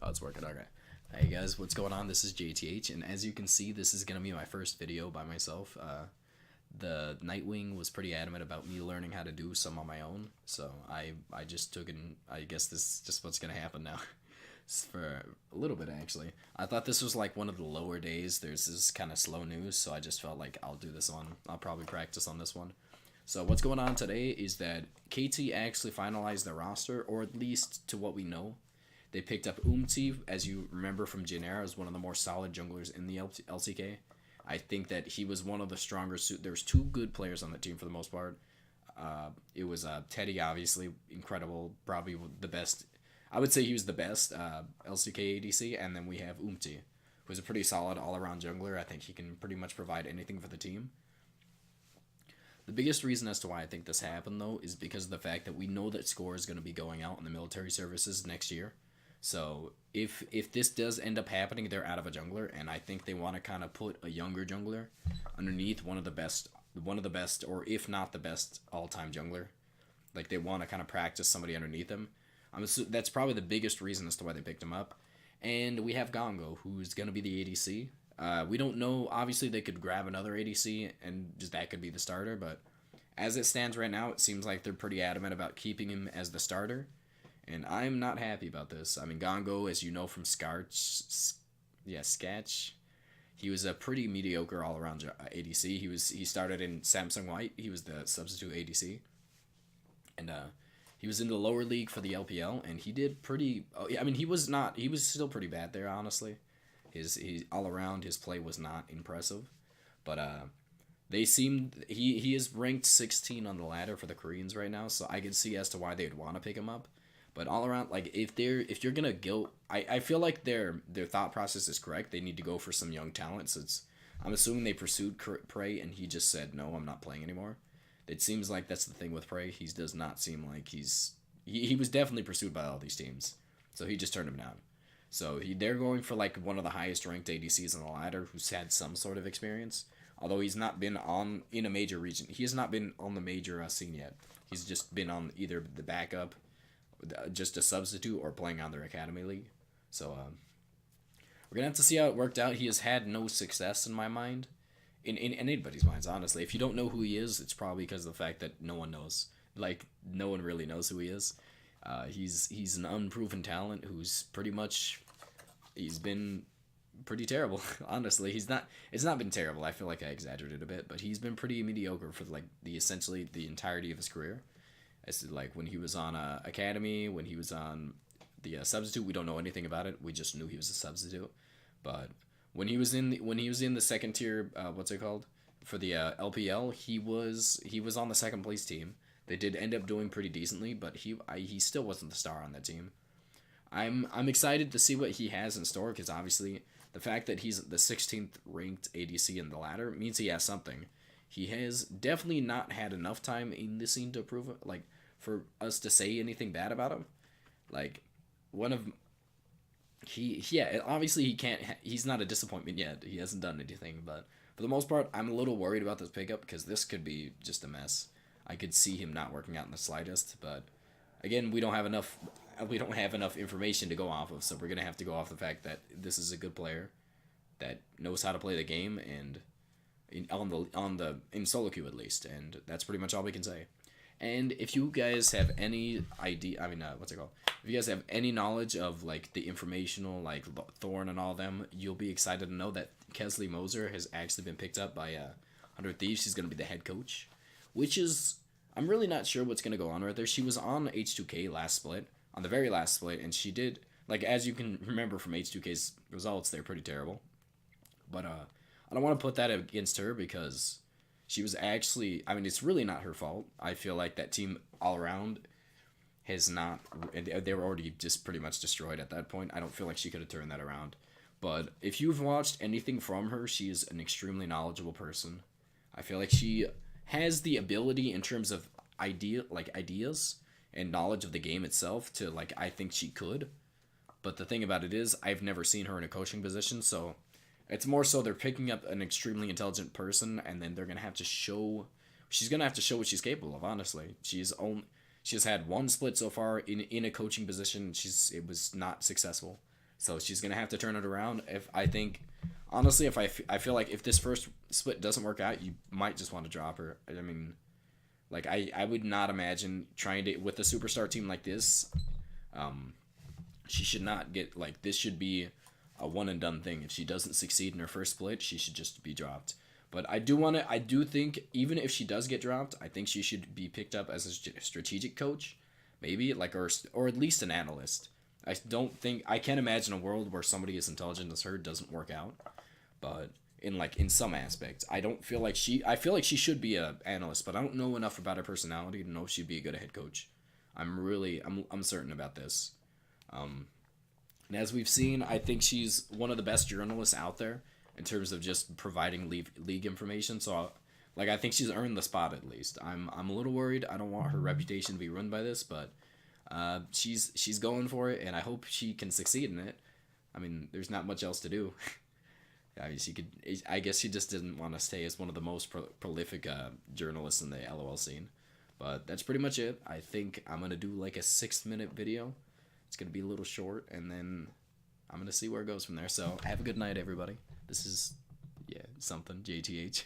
Oh, it's working. Okay. Hey guys, what's going on? This is JTH, and as you can see, this is gonna be my first video by myself. The Nightwing was pretty adamant about me learning how to do some on my own, so I just took it. And I guess this is just what's gonna happen now. For a little bit actually. I thought this was like one of the lower days. There's this kind of slow news, so I just felt like I'll do this one. I'll probably practice on this one. So what's going on today is that KT actually finalized the roster, or at least to what we know. They picked up Umti, as you remember from Janera, as one of the more solid junglers in the LCK. I think that he was one of the stronger. There's two good players on the team for the most part. It was Teddy, obviously, incredible, probably the best. I would say he was the best LCK ADC, and then we have Umti, who's a pretty solid all-around jungler. I think he can pretty much provide anything for the team. The biggest reason as to why I think this happened, though, is because of the fact that we know that Score is going to be going out in the military services next year. So if this does end up happening, they're out of a jungler, and I think they want to kind of put a younger jungler underneath one of the best, or if not the best all-time jungler. Like they want to kind of practice somebody underneath them. That's probably the biggest reason as to why they picked him up. And we have Gango, who's going to be the ADC. We don't know. Obviously, they could grab another ADC, and just that could be the starter. But as it stands right now, it seems like they're pretty adamant about keeping him as the starter. And I'm not happy about this. I mean, Gango, as you know from Sketch, he was a pretty mediocre all-around ADC. He started in Samsung White. He was the substitute ADC, and he was in the lower league for the LPL, and he did pretty. I mean, he was still pretty bad there, honestly. He all around his play was not impressive, but he is ranked 16 on the ladder for the Koreans right now, so I can see as to why they'd want to pick him up. But all around, like if you're gonna go, I feel like their thought process is correct. They need to go for some young talent. So I'm assuming they pursued Prey, and he just said no, I'm not playing anymore. It seems like that's the thing with Prey. He does not seem like he was definitely pursued by all these teams, so he just turned him down. So they're going for like one of the highest ranked ADCs on the ladder, who's had some sort of experience. Although he's not been in a major region, he has not been on the major scene yet. He's just been on either the backup, just a substitute, or playing on their academy league. So we're gonna have to see how it worked out. He has had no success in my mind, in anybody's minds, honestly. If you don't know who he is, it's probably because of the fact that no one knows. Like no one really knows who he is. He's an unproven talent who's he's been pretty terrible. Honestly, it's not been terrible. I feel like I exaggerated a bit, but he's been pretty mediocre for like essentially the entirety of his career. As to, like when he was on academy, when he was on the substitute, we don't know anything about it. We just knew he was a substitute. But when he was in the second tier, what's it called, for the LPL, he was on the second place team. They did end up doing pretty decently, but he still wasn't the star on that team. I'm excited to see what he has in store, because obviously the fact that he's the 16th ranked ADC in the ladder means he has something. He has definitely not had enough time in the scene to prove it, like for us to say anything bad about him. Like obviously he can't. He's not a disappointment yet. He hasn't done anything, but for the most part, I'm a little worried about this pickup because this could be just a mess. I could see him not working out in the slightest, but again, we don't have enough information to go off of, so we're gonna have to go off the fact that this is a good player that knows how to play the game, and in solo queue at least, and that's pretty much all we can say. And if you guys have any idea, what's it called? If you guys have any knowledge of like the informational, like Thorn and all of them, you'll be excited to know that Kesley Moser has actually been picked up by 100 Thieves. She's gonna be the head coach, which is, I'm really not sure what's gonna go on right there. She was on H2K last split, on the very last split, and she did, like, as you can remember from H2K's results, they're pretty terrible. But I don't want to put that against her, because she was actually, it's really not her fault. I feel like that team all around has not, they were already just pretty much destroyed at that point. I don't feel like she could have turned that around. But if you've watched anything from her, she is an extremely knowledgeable person. I feel like she has the ability in terms of ideas and knowledge of the game itself to, like, I think she could. But the thing about it is, I've never seen her in a coaching position, so it's more so they're picking up an extremely intelligent person, and then they're gonna have to show. She's gonna have to show what she's capable of. Honestly, she has had one split so far in a coaching position. It was not successful. So she's gonna have to turn it around. If I think, honestly, I feel like if this first split doesn't work out, you might just want to drop her. I mean, like I would not imagine trying to with a superstar team like this. Um, she should not get like this. Should be a one and done thing. If she doesn't succeed in her first split, she should just be dropped. But I do want to. I do think even if she does get dropped, I think she should be picked up as a strategic coach, maybe like or at least an analyst. I don't think I can't imagine a world where somebody as intelligent as her doesn't work out. But in some aspects, I don't feel like she. I feel like she should be a analyst, but I don't know enough about her personality to know if she'd be a good head coach. I'm certain about this. And as we've seen, I think she's one of the best journalists out there in terms of just providing league information. So, like, I think she's earned the spot at least. I'm a little worried. I don't want her reputation to be ruined by this, but she's going for it, and I hope she can succeed in it. I mean, there's not much else to do. I mean, she could. I guess she just didn't want to stay as one of the most prolific journalists in the LOL scene. But that's pretty much it. I think I'm gonna do like a 6-minute video. It's gonna be a little short, and then I'm gonna see where it goes from there. So have a good night, everybody. This is something JTH.